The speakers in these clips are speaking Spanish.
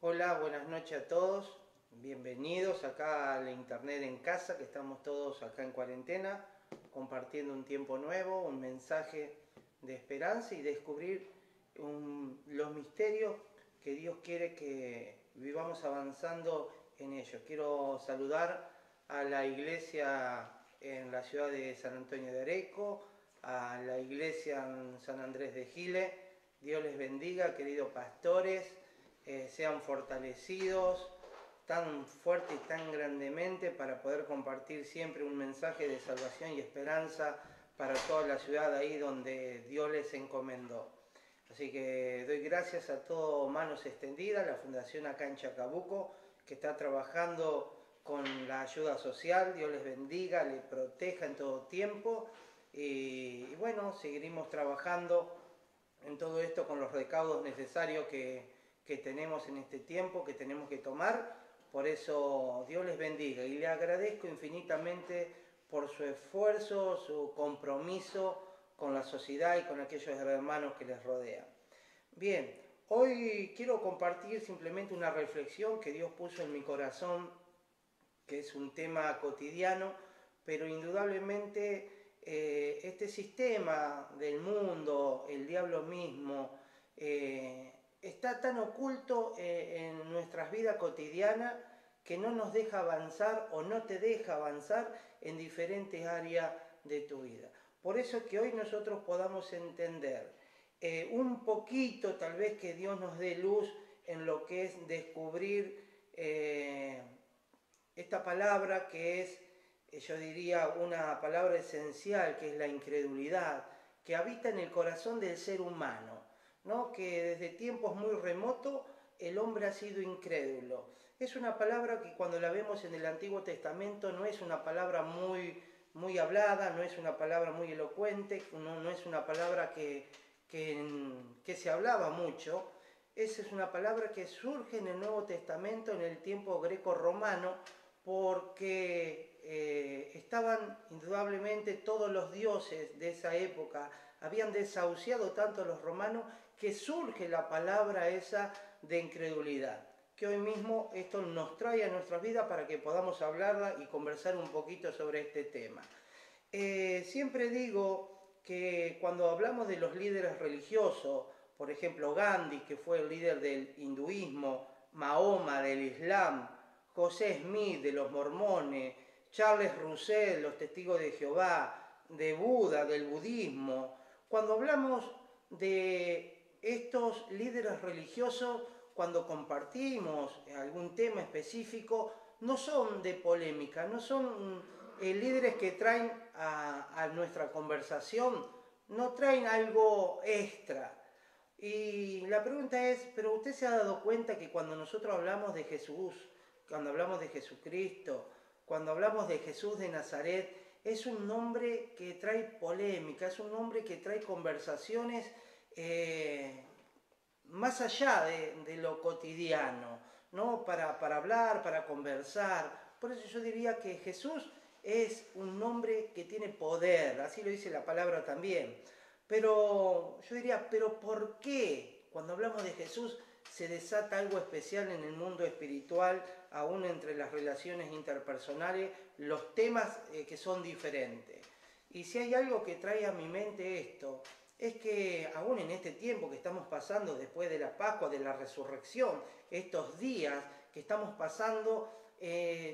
Hola, buenas noches a todos. Bienvenidos acá a la Internet en casa, que estamos todos acá en cuarentena, compartiendo un tiempo nuevo, un mensaje de esperanza y descubrir los misterios que Dios quiere que vivamos avanzando en ellos. Quiero saludar a la iglesia en la ciudad de San Antonio de Areco, a la iglesia en San Andrés de Giles. Dios les bendiga, queridos pastores. Sean fortalecidos tan fuerte y tan grandemente para poder compartir siempre un mensaje de salvación y esperanza para toda la ciudad ahí donde Dios les encomendó. Así que doy gracias a todo Manos Extendidas, la fundación acá en Chacabuco, que está trabajando con la ayuda social. Dios les bendiga, les proteja en todo tiempo y bueno, seguiremos trabajando en todo esto con los recaudos necesarios que tenemos en este tiempo, que tenemos que tomar. Por eso Dios les bendiga y le agradezco infinitamente por su esfuerzo, su compromiso con la sociedad y con aquellos hermanos que les rodean. Bien, hoy quiero compartir simplemente una reflexión que Dios puso en mi corazón, que es un tema cotidiano, pero indudablemente este sistema del mundo, el diablo mismo, está tan oculto en nuestras vidas cotidianas que no nos deja avanzar o no te deja avanzar en diferentes áreas de tu vida. Por eso que hoy nosotros podamos entender un poquito, tal vez que Dios nos dé luz en lo que es descubrir esta palabra que es, yo diría, una palabra esencial, que es la incredulidad, que habita en el corazón del ser humano, ¿no? Que desde tiempos muy remotos el hombre ha sido incrédulo. Es una palabra que cuando la vemos en el Antiguo Testamento no es una palabra muy hablada, no es una palabra muy elocuente, no es una palabra que se hablaba mucho. Esa es una palabra que surge en el Nuevo Testamento en el tiempo greco-romano, porque estaban indudablemente todos los dioses de esa época, habían desahuciado tanto a los romanos que surge la palabra esa de incredulidad, que hoy mismo esto nos trae a nuestras vidas para que podamos hablarla y conversar un poquito sobre este tema. Siempre digo que cuando hablamos de los líderes religiosos, por ejemplo Gandhi, que fue el líder del hinduismo, Mahoma del Islam, José Smith de los mormones, Charles Russell, los testigos de Jehová, de Buda, del budismo. Cuando hablamos de estos líderes religiosos, cuando compartimos algún tema específico, no son de polémica, no son líderes que traen a nuestra conversación, no traen algo extra. Y la pregunta es, ¿pero usted se ha dado cuenta que cuando nosotros hablamos de Jesús, cuando hablamos de Jesucristo, cuando hablamos de Jesús de Nazaret, es un nombre que trae polémica, es un nombre que trae conversaciones más allá de lo cotidiano, ¿no? Para hablar, para conversar. Por eso yo diría que Jesús es un nombre que tiene poder, así lo dice la palabra también. Pero yo diría, ¿pero por qué cuando hablamos de Jesús se desata algo especial en el mundo espiritual, aún entre las relaciones interpersonales, los temas que son diferentes? Y si hay algo que trae a mi mente esto, es que aún en este tiempo que estamos pasando después de la Pascua, de la Resurrección, estos días que estamos pasando,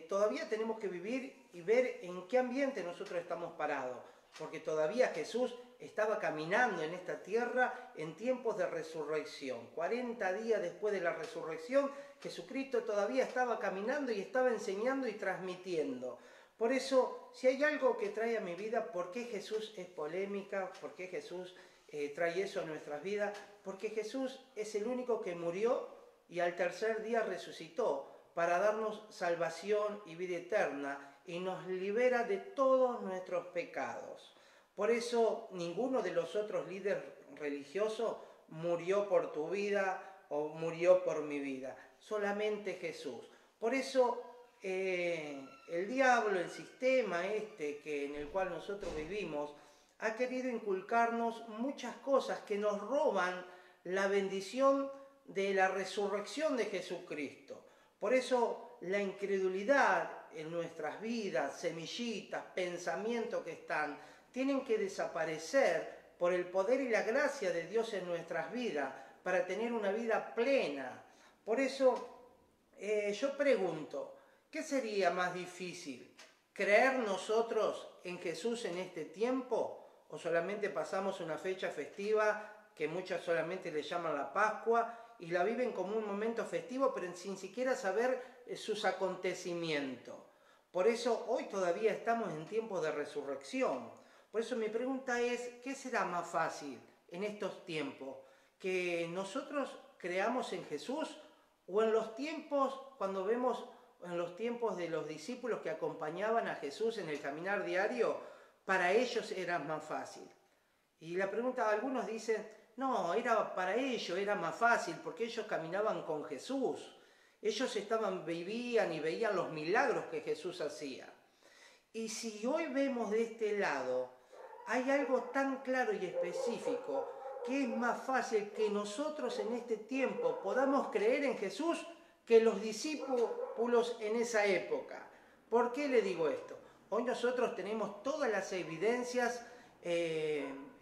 todavía tenemos que vivir y ver en qué ambiente nosotros estamos parados, porque todavía Jesús estaba caminando en esta tierra en tiempos de resurrección. 40 días después de la resurrección, Jesucristo todavía estaba caminando y estaba enseñando y transmitiendo. Por eso, si hay algo que trae a mi vida, ¿por qué Jesús es polémica? ¿Por qué Jesús trae eso a nuestras vidas? Porque Jesús es el único que murió y al tercer día resucitó para darnos salvación y vida eterna y nos libera de todos nuestros pecados. Por eso ninguno de los otros líderes religiosos murió por tu vida o murió por mi vida, solamente Jesús. Por eso el diablo, el sistema en el cual nosotros vivimos, ha querido inculcarnos muchas cosas que nos roban la bendición de la resurrección de Jesucristo. Por eso la incredulidad en nuestras vidas, semillitas, pensamientos que tienen que desaparecer por el poder y la gracia de Dios en nuestras vidas para tener una vida plena. Por eso yo pregunto, ¿qué sería más difícil? ¿Creer nosotros en Jesús en este tiempo? ¿O solamente pasamos una fecha festiva que muchos solamente le llaman la Pascua y la viven como un momento festivo, pero sin siquiera saber sus acontecimientos? Por eso hoy todavía estamos en tiempos de resurrección. Por eso mi pregunta es, ¿qué será más fácil en estos tiempos? ¿Que nosotros creamos en Jesús o en los tiempos, cuando vemos en los tiempos de los discípulos que acompañaban a Jesús en el caminar diario, para ellos era más fácil? Y la pregunta, algunos dicen, no, para ellos era más fácil porque ellos caminaban con Jesús. Ellos vivían y veían los milagros que Jesús hacía. Y si hoy vemos de este lado, hay algo tan claro y específico que es más fácil que nosotros en este tiempo podamos creer en Jesús que los discípulos en esa época. ¿Por qué le digo esto? Hoy nosotros tenemos todas las evidencias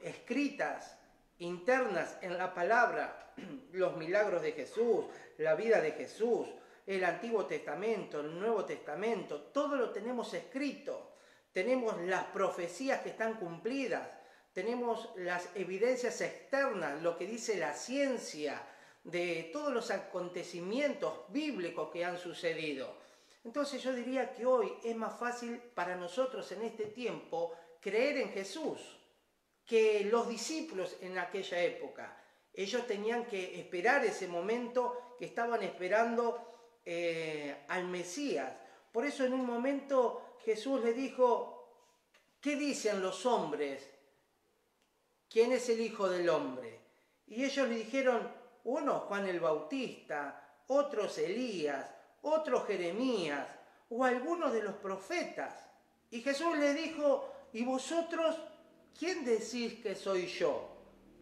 escritas, internas en la palabra, los milagros de Jesús, la vida de Jesús, el Antiguo Testamento, el Nuevo Testamento, todo lo tenemos escrito. Tenemos las profecías que están cumplidas, tenemos las evidencias externas, lo que dice la ciencia, de todos los acontecimientos bíblicos que han sucedido. Entonces yo diría que hoy es más fácil para nosotros en este tiempo creer en Jesús que los discípulos en aquella época. Ellos tenían que esperar ese momento que estaban esperando al Mesías. Por eso en un momento Jesús le dijo, ¿qué dicen los hombres? ¿Quién es el Hijo del Hombre? Y ellos le dijeron, uno Juan el Bautista, otros Elías, otros Jeremías, o algunos de los profetas. Y Jesús le dijo, ¿y vosotros quién decís que soy yo?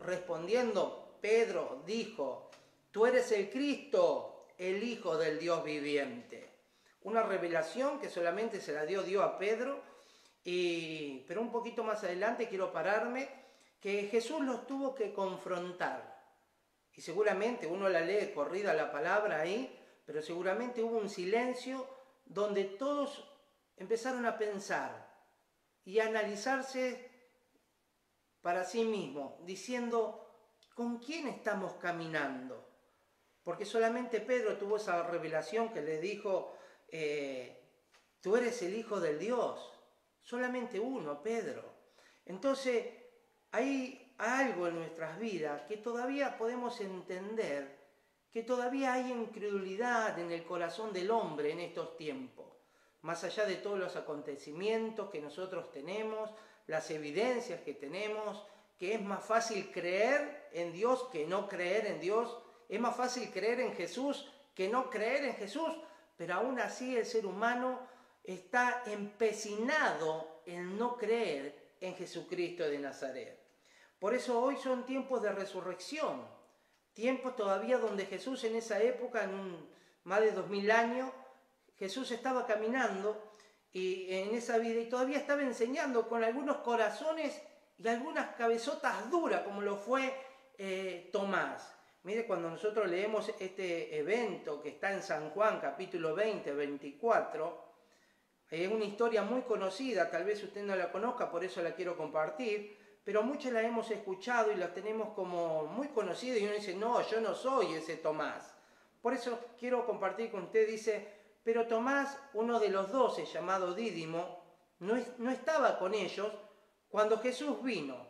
Respondiendo, Pedro dijo, tú eres el Cristo, el Hijo del Dios viviente. Una revelación que solamente se la dio Dios a Pedro, pero un poquito más adelante quiero pararme, que Jesús los tuvo que confrontar. Y seguramente uno la lee corrida la palabra ahí, pero seguramente hubo un silencio donde todos empezaron a pensar y a analizarse para sí mismos, diciendo, ¿con quién estamos caminando? Porque solamente Pedro tuvo esa revelación que les dijo, tú eres el Hijo del Dios. Solamente uno, Pedro. Entonces, hay algo en nuestras vidas que todavía podemos entender, que todavía hay incredulidad en el corazón del hombre en estos tiempos. Más allá de todos los acontecimientos que nosotros tenemos, las evidencias que tenemos, que es más fácil creer en Dios que no creer en Dios, es más fácil creer en Jesús que no creer en Jesús, pero aún así el ser humano está empecinado en no creer en Jesucristo de Nazaret. Por eso hoy son tiempos de resurrección, tiempos todavía donde Jesús en esa época, más de 2000 años, Jesús estaba caminando y en esa vida y todavía estaba enseñando con algunos corazones y algunas cabezotas duras, como lo fue Tomás. Mire, cuando nosotros leemos este evento que está en San Juan, capítulo 20, 24, es una historia muy conocida, tal vez usted no la conozca, por eso la quiero compartir, pero muchos la hemos escuchado y la tenemos como muy conocida y uno dice, no, yo no soy ese Tomás. Por eso quiero compartir con usted, dice, pero Tomás, uno de los 12, llamado Dídimo, no estaba con ellos cuando Jesús vino.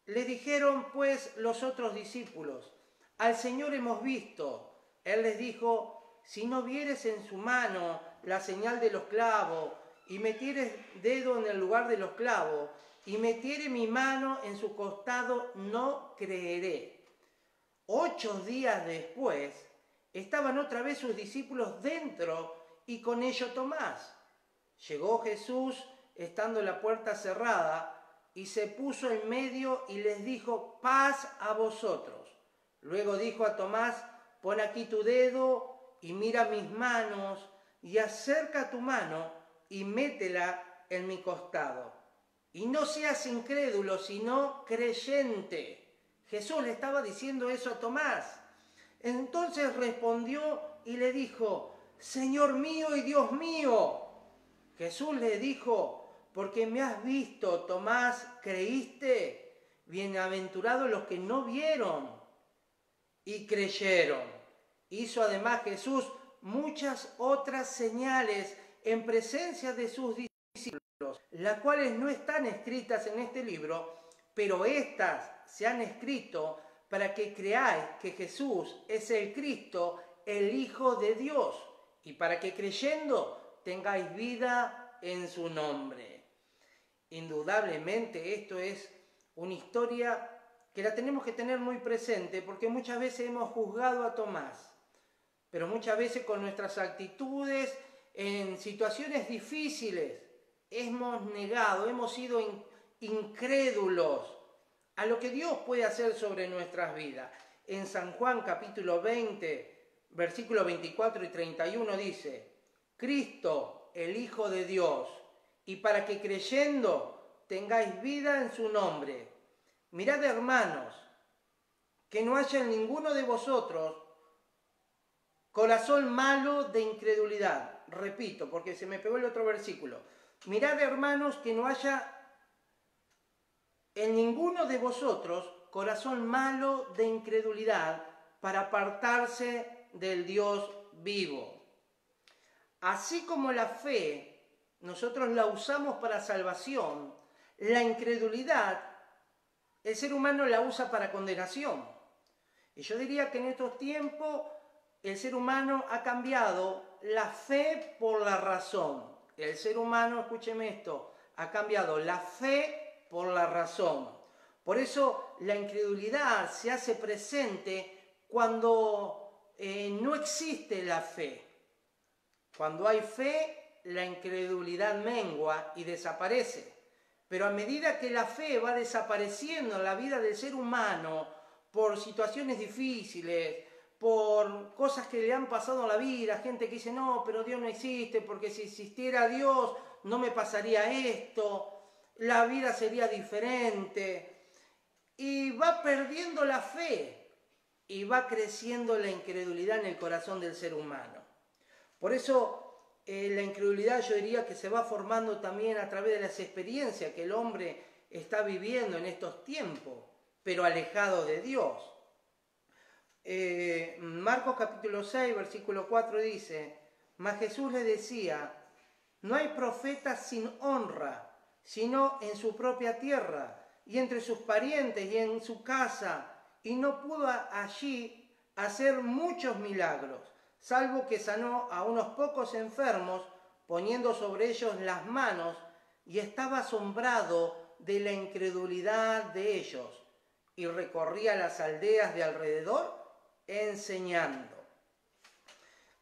Le dijeron pues los otros discípulos, al Señor hemos visto. Él les dijo, si no vieres en su mano la señal de los clavos, y metieres dedo en el lugar de los clavos, y metiere mi mano en su costado, no creeré. 8 días después, estaban otra vez sus discípulos dentro, y con ellos Tomás. Llegó Jesús, estando la puerta cerrada, y se puso en medio y les dijo, paz a vosotros. Luego dijo a Tomás, pon aquí tu dedo y mira mis manos, y acerca tu mano y métela en mi costado. Y no seas incrédulo, sino creyente. Jesús le estaba diciendo eso a Tomás. Entonces respondió y le dijo, Señor mío y Dios mío. Jesús le dijo, porque me has visto, Tomás, ¿creíste? Bienaventurados los que no vieron y creyeron. Hizo además Jesús muchas otras señales en presencia de sus discípulos, las cuales no están escritas en este libro, pero estas se han escrito para que creáis que Jesús es el Cristo, el Hijo de Dios, y para que creyendo tengáis vida en su nombre. Indudablemente esto es una historia que la tenemos que tener muy presente, porque muchas veces hemos juzgado a Tomás, pero muchas veces con nuestras actitudes, en situaciones difíciles, hemos negado, hemos sido incrédulos a lo que Dios puede hacer sobre nuestras vidas. En San Juan capítulo 20, versículos 24 y 31 dice, Cristo, el Hijo de Dios, y para que creyendo tengáis vida en su nombre. Mirad, hermanos, que no haya en ninguno de vosotros corazón malo de incredulidad. Repito, porque se me pegó el otro versículo. Mirad, hermanos, que no haya en ninguno de vosotros corazón malo de incredulidad para apartarse del Dios vivo. Así como la fe nosotros la usamos para salvación, la incredulidad el ser humano la usa para condenación. Y yo diría que en estos tiempos el ser humano ha cambiado la fe por la razón. El ser humano, escúcheme esto, ha cambiado la fe por la razón. Por eso la incredulidad se hace presente cuando no existe la fe. Cuando hay fe, la incredulidad mengua y desaparece. Pero a medida que la fe va desapareciendo en la vida del ser humano por situaciones difíciles, por cosas que le han pasado en la vida, gente que dice, no, pero Dios no existe, porque si existiera Dios no me pasaría esto, la vida sería diferente. Y va perdiendo la fe y va creciendo la incredulidad en el corazón del ser humano. Por eso la incredulidad yo diría que se va formando también a través de las experiencias que el hombre está viviendo en estos tiempos, pero alejado de Dios. Marcos capítulo 6, versículo 4 dice, mas Jesús le decía, no hay profeta sin honra, sino en su propia tierra, y entre sus parientes y en su casa, y no pudo allí hacer muchos milagros, salvo que sanó a unos pocos enfermos, poniendo sobre ellos las manos, y estaba asombrado de la incredulidad de ellos, y recorría las aldeas de alrededor enseñando.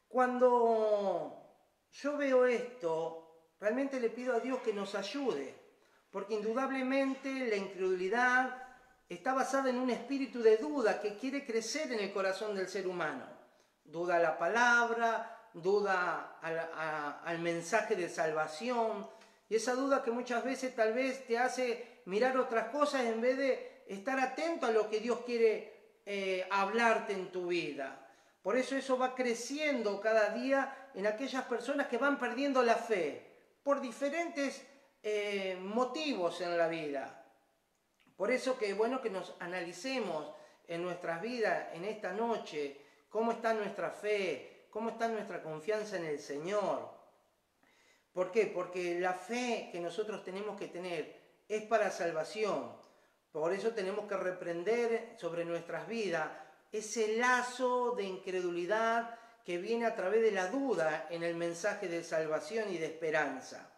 Cuando yo veo esto, realmente le pido a Dios que nos ayude, porque indudablemente la incredulidad está basada en un espíritu de duda que quiere crecer en el corazón del ser humano. Duda a la palabra, duda al mensaje de salvación, y esa duda que muchas veces tal vez te hace mirar otras cosas en vez de estar atento a lo que Dios quiere hablarte en tu vida. Por eso va creciendo cada día en aquellas personas que van perdiendo la fe por diferentes motivos en la vida. Por eso que es bueno que nos analicemos en nuestras vidas en esta noche cómo está nuestra fe, cómo está nuestra confianza en el Señor. ¿Por qué? Porque la fe que nosotros tenemos que tener es para salvación. Por eso tenemos que reprender sobre nuestras vidas ese lazo de incredulidad que viene a través de la duda en el mensaje de salvación y de esperanza.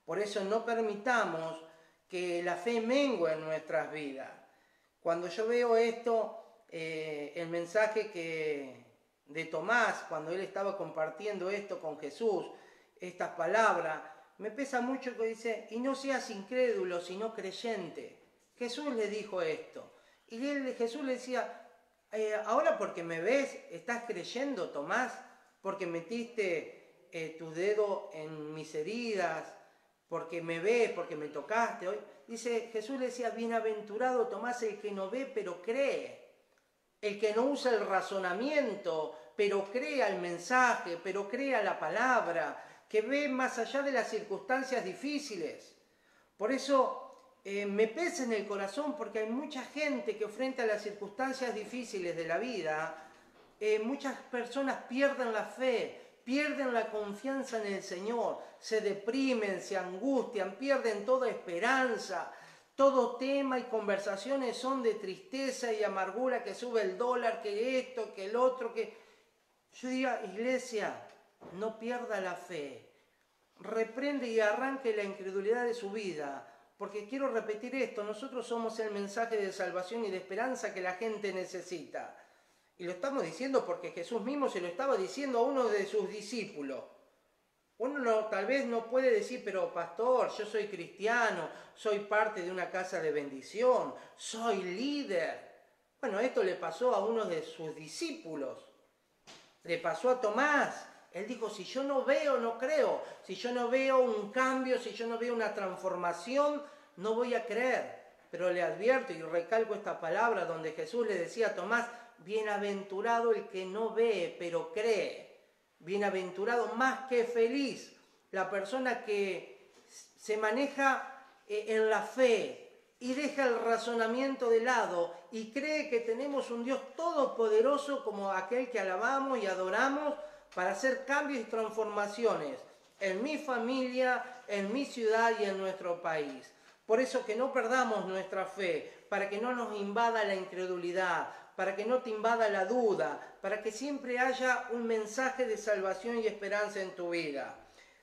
Por eso no permitamos que la fe mengue en nuestras vidas. Cuando yo veo esto, el mensaje de Tomás, cuando él estaba compartiendo esto con Jesús, estas palabras, me pesa mucho que dice, y no seas incrédulo, sino creyente. Jesús le dijo esto. Y Jesús le decía, ahora porque me ves, estás creyendo, Tomás, porque metiste tu dedo en mis heridas, porque me ves, porque me tocaste hoy. Dice, Jesús le decía, bienaventurado Tomás el que no ve pero cree, el que no usa el razonamiento, pero cree al mensaje, pero cree a la palabra, que ve más allá de las circunstancias difíciles. Por eso me pesa en el corazón, porque hay mucha gente que frente a las circunstancias difíciles de la vida, muchas personas pierden la fe, pierden la confianza en el Señor, se deprimen, se angustian, pierden toda esperanza. Todo tema y conversaciones son de tristeza y amargura, que sube el dólar, que esto, que el otro, que... Yo digo, iglesia, no pierda la fe, reprende y arranque la incredulidad de su vida, porque quiero repetir esto, nosotros somos el mensaje de salvación y de esperanza que la gente necesita. Y lo estamos diciendo porque Jesús mismo se lo estaba diciendo a uno de sus discípulos. Uno tal vez no puede decir, pero pastor, yo soy cristiano, soy parte de una casa de bendición, soy líder. Bueno, esto le pasó a uno de sus discípulos, le pasó a Tomás. Él dijo, si yo no veo, no creo. Si yo no veo un cambio, si yo no veo una transformación, no voy a creer. Pero le advierto y recalco esta palabra donde Jesús le decía a Tomás, bienaventurado el que no ve, pero cree. Bienaventurado, más que feliz, la persona que se maneja en la fe y deja el razonamiento de lado y cree que tenemos un Dios todopoderoso como aquel que alabamos y adoramos para hacer cambios y transformaciones en mi familia, en mi ciudad y en nuestro país. Por eso que no perdamos nuestra fe, para que no nos invada la incredulidad, para que no te invada la duda, para que siempre haya un mensaje de salvación y esperanza en tu vida.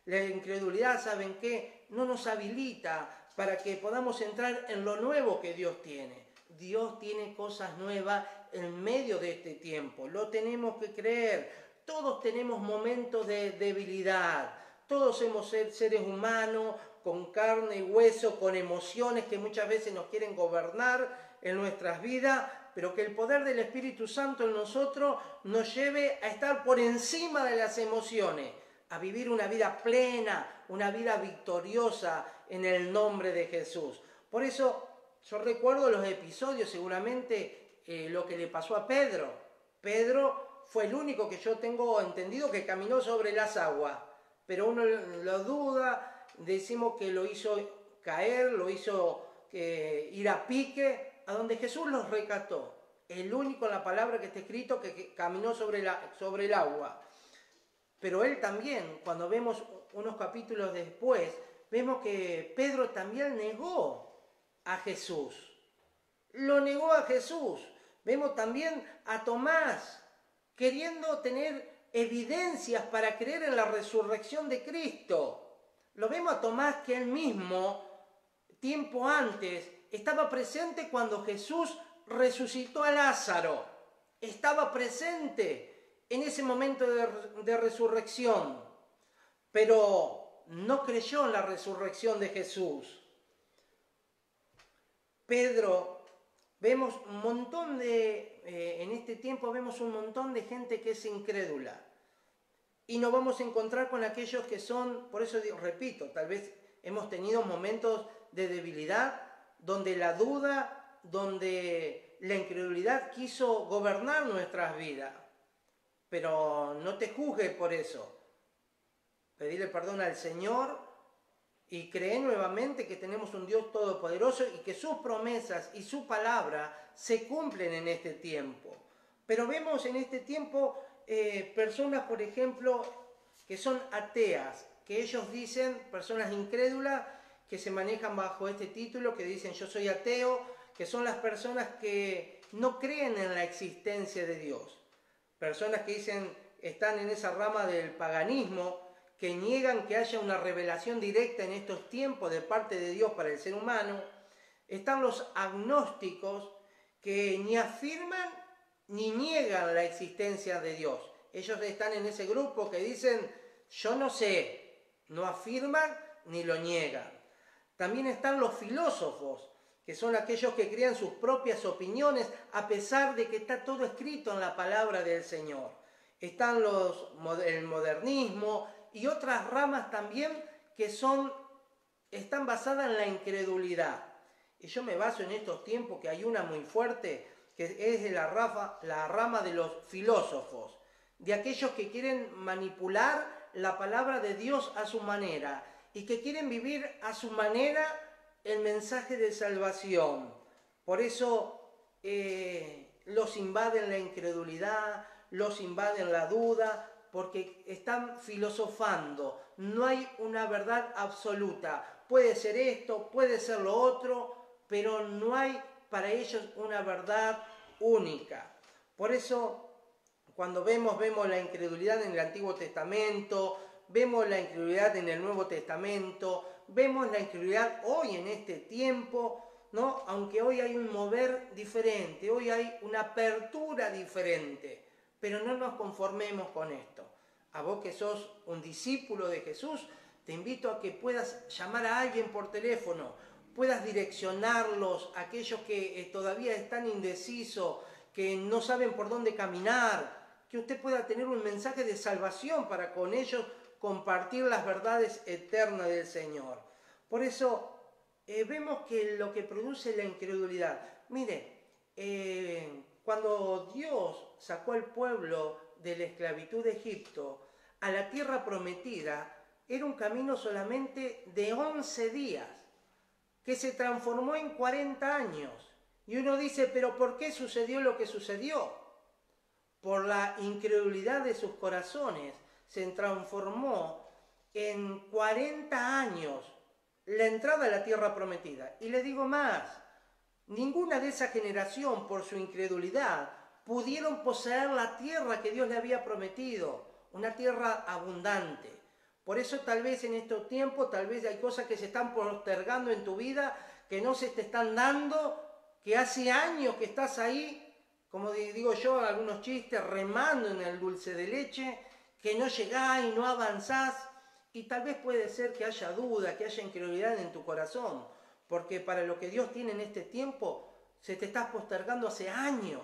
La incredulidad, ¿saben qué? No nos habilita para que podamos entrar en lo nuevo que Dios tiene. Dios tiene cosas nuevas en medio de este tiempo, lo tenemos que creer. Todos tenemos momentos de debilidad, todos somos seres humanos, con carne y hueso, con emociones que muchas veces nos quieren gobernar en nuestras vidas, pero que el poder del Espíritu Santo en nosotros nos lleve a estar por encima de las emociones, a vivir una vida plena, una vida victoriosa en el nombre de Jesús. Por eso yo recuerdo los episodios, seguramente lo que le pasó a Pedro. Pedro fue el único que yo tengo entendido que caminó sobre las aguas, pero uno lo duda, decimos que lo hizo caer, lo hizo ir a pique, a donde Jesús los rescató. El único en la palabra que está escrito que caminó sobre el agua. Pero él también, cuando vemos unos capítulos después, vemos que Pedro también negó a Jesús. Lo negó a Jesús. Vemos también a Tomás queriendo tener evidencias para creer en la resurrección de Cristo. Lo vemos a Tomás que él mismo, tiempo antes, estaba presente cuando Jesús resucitó a Lázaro. Estaba presente en ese momento de resurrección, pero no creyó en la resurrección de Jesús. Pedro, vemos un montón en este tiempo vemos un montón de gente que es incrédula. Y nos vamos a encontrar con aquellos que son, por eso repito, tal vez hemos tenido momentos de debilidad, donde la duda, donde la incredulidad quiso gobernar nuestras vidas. Pero no te juzgues por eso. Pedirle perdón al Señor y cree nuevamente que tenemos un Dios todopoderoso y que sus promesas y su palabra se cumplen en este tiempo. Pero vemos en este tiempo personas, por ejemplo, que son ateas, que ellos dicen, personas incrédulas, que se manejan bajo este título, que dicen yo soy ateo, que son las personas que no creen en la existencia de Dios. Personas que dicen, están en esa rama del paganismo, que niegan que haya una revelación directa en estos tiempos de parte de Dios para el ser humano. Están los agnósticos, que ni afirman ni niegan la existencia de Dios. Ellos están en ese grupo que dicen, yo no sé, no afirman ni lo niegan. También están los filósofos, que son aquellos que crean sus propias opiniones a pesar de que está todo escrito en la palabra del Señor. Están el modernismo y otras ramas también que están basadas en la incredulidad. Y yo me baso en estos tiempos que hay una muy fuerte, que es de la rama de los filósofos, de aquellos que quieren manipular la palabra de Dios a su manera y que quieren vivir a su manera el mensaje de salvación. Por eso los invaden la incredulidad, los invaden la duda, porque están filosofando. No hay una verdad absoluta. Puede ser esto, puede ser lo otro, pero no hay para ellos una verdad única. Por eso, cuando vemos la incredulidad en el Antiguo Testamento, vemos la incredulidad en el Nuevo Testamento, vemos la incredulidad hoy en este tiempo, ¿no? Aunque hoy hay un mover diferente, hoy hay una apertura diferente, pero no nos conformemos con esto. A vos que sos un discípulo de Jesús, te invito a que puedas llamar a alguien por teléfono, puedas direccionarlos a aquellos que todavía están indecisos, que no saben por dónde caminar, que usted pueda tener un mensaje de salvación para con ellos compartir las verdades eternas del Señor. Por eso vemos que lo que produce la incredulidad. Mire, cuando Dios sacó al pueblo de la esclavitud de Egipto a la tierra prometida, era un camino solamente de 11 días, que se transformó en 40 años. Y uno dice, ¿pero por qué sucedió lo que sucedió? Por la incredulidad de sus corazones. Se transformó en 40 años la entrada a la tierra prometida. Y le digo más, ninguna de esa generación, por su incredulidad, pudieron poseer la tierra que Dios le había prometido, una tierra abundante. Por eso tal vez en estos tiempos, tal vez hay cosas que se están postergando en tu vida, que no se te están dando, que hace años que estás ahí, como digo yo, algunos chistes, remando en el dulce de leche, que no llegás y no avanzás, y tal vez puede ser que haya duda, que haya incredulidad en tu corazón, porque para lo que Dios tiene en este tiempo, se te está postergando hace años.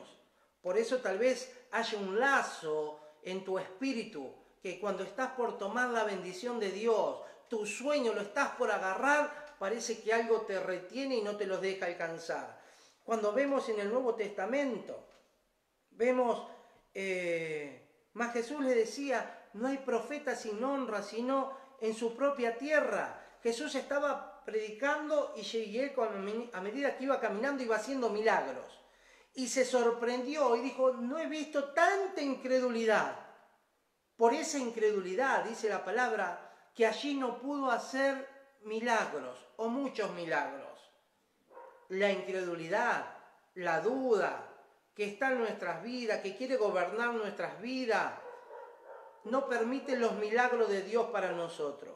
Por eso tal vez haya un lazo en tu espíritu, que cuando estás por tomar la bendición de Dios, tu sueño lo estás por agarrar, parece que algo te retiene y no te los deja alcanzar. Cuando vemos en el Nuevo Testamento, vemos, más Jesús le decía, no hay profeta sin honra, sino en su propia tierra. Jesús estaba predicando y él a medida que iba caminando iba haciendo milagros. Y se sorprendió y dijo, no he visto tanta incredulidad. Por esa incredulidad, dice la palabra, que allí no pudo hacer milagros o muchos milagros. La incredulidad, la duda que está en nuestras vidas, que quiere gobernar nuestras vidas, no permite los milagros de Dios para nosotros.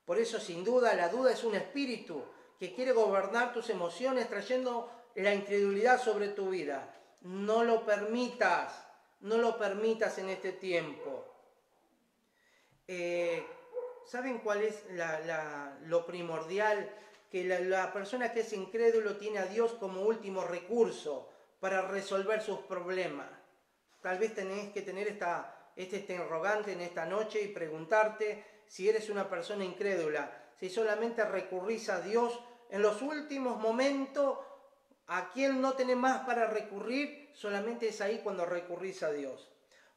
Por eso, sin duda, la duda es un espíritu que quiere gobernar tus emociones trayendo la incredulidad sobre tu vida. No lo permitas en este tiempo. ¿Saben cuál es lo primordial? Que la persona que es incrédulo tiene a Dios como último recurso para resolver sus problemas. Tal vez tenés que tener este interrogante en esta noche y preguntarte si eres una persona incrédula, si solamente recurrís a Dios en los últimos momentos, a quien no tenés más para recurrir, solamente es ahí cuando recurrís a Dios.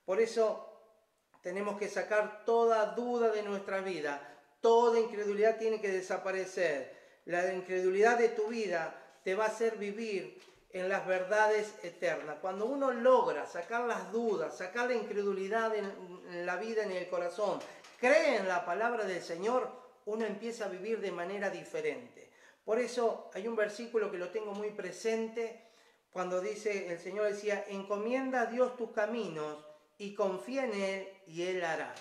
Por eso tenemos que sacar toda duda de nuestra vida, toda incredulidad tiene que desaparecer. La incredulidad de tu vida te va a hacer vivir en las verdades eternas. Cuando uno logra sacar las dudas, sacar la incredulidad en la vida, en el corazón, cree en la palabra del Señor, uno empieza a vivir de manera diferente. Por eso hay un versículo que lo tengo muy presente, cuando dice, el Señor decía, encomienda a Dios tus caminos y confía en Él y Él hará.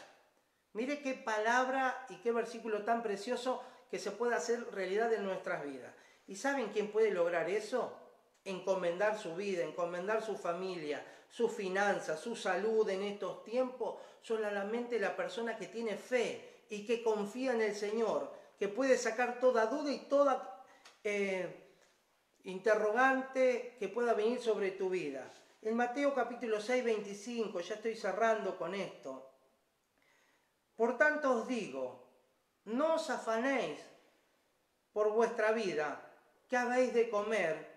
Mire qué palabra y qué versículo tan precioso que se puede hacer realidad en nuestras vidas. ¿Y saben quién puede lograr eso? Encomendar su vida, encomendar su familia, sus finanzas, su salud en estos tiempos, solamente la persona que tiene fe y que confía en el Señor, que puede sacar toda duda y interrogante que pueda venir sobre tu vida. En Mateo capítulo 6, 25, ya estoy cerrando con esto. Por tanto os digo, no os afanéis por vuestra vida, qué habéis de comer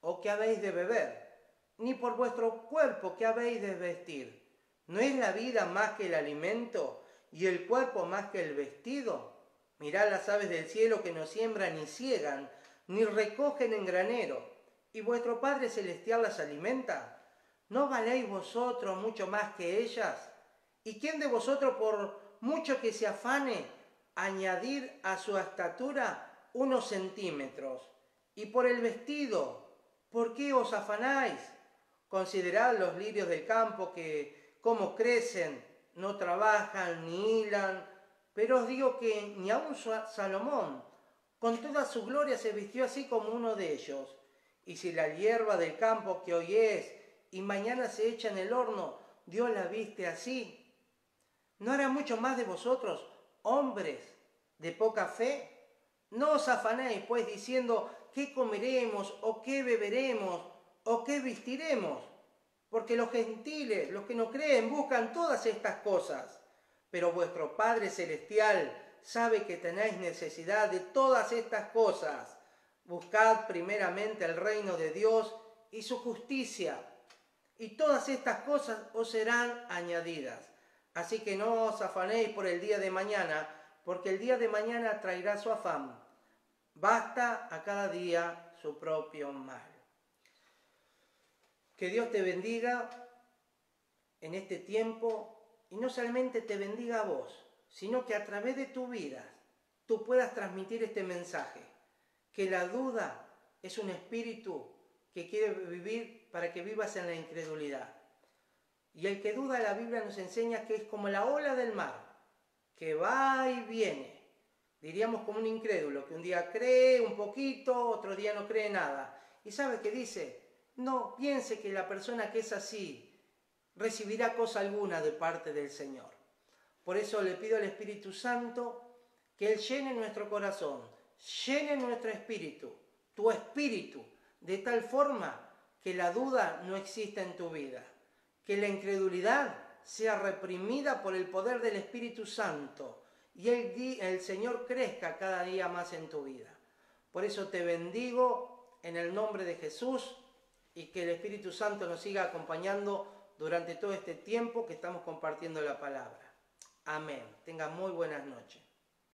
o qué habéis de beber, ni por vuestro cuerpo, qué habéis de vestir. ¿No es la vida más que el alimento y el cuerpo más que el vestido? Mirad las aves del cielo que no siembran ni ciegan, ni recogen en granero, y vuestro Padre Celestial las alimenta. ¿No valéis vosotros mucho más que ellas? ¿Y quién de vosotros, por mucho que se afane, añadir a su estatura unos centímetros? Y por el vestido, ¿por qué os afanáis? Considerad los lirios del campo que cómo crecen, no trabajan ni hilan, pero os digo que ni aun Salomón, con toda su gloria, se vistió así como uno de ellos. Y si la hierba del campo que hoy es y mañana se echa en el horno, Dios la viste así, ¿no hará mucho más de vosotros, hombres de poca fe? No os afanéis, pues, diciendo, ¿qué comeremos, o qué beberemos, o qué vestiremos? Porque los gentiles, los que no creen, buscan todas estas cosas. Pero vuestro Padre Celestial sabe que tenéis necesidad de todas estas cosas. Buscad primeramente el reino de Dios y su justicia, y todas estas cosas os serán añadidas. Así que no os afanéis por el día de mañana, porque el día de mañana traerá su afán. Basta a cada día su propio mal. Que Dios te bendiga en este tiempo, y no solamente te bendiga a vos, sino que a través de tu vida tú puedas transmitir este mensaje, que la duda es un espíritu que quiere vivir para que vivas en la incredulidad. Y el que duda, la Biblia nos enseña que es como la ola del mar, que va y viene. Diríamos como un incrédulo, que un día cree un poquito, otro día no cree nada. ¿Y sabe qué dice? No piense que la persona que es así recibirá cosa alguna de parte del Señor. Por eso le pido al Espíritu Santo que Él llene nuestro corazón, llene nuestro espíritu, tu espíritu, de tal forma que la duda no exista en tu vida, que la incredulidad sea reprimida por el poder del Espíritu Santo y el Señor crezca cada día más en tu vida. Por eso te bendigo en el nombre de Jesús, y que el Espíritu Santo nos siga acompañando durante todo este tiempo que estamos compartiendo la palabra. Amén. Tengan muy buenas noches.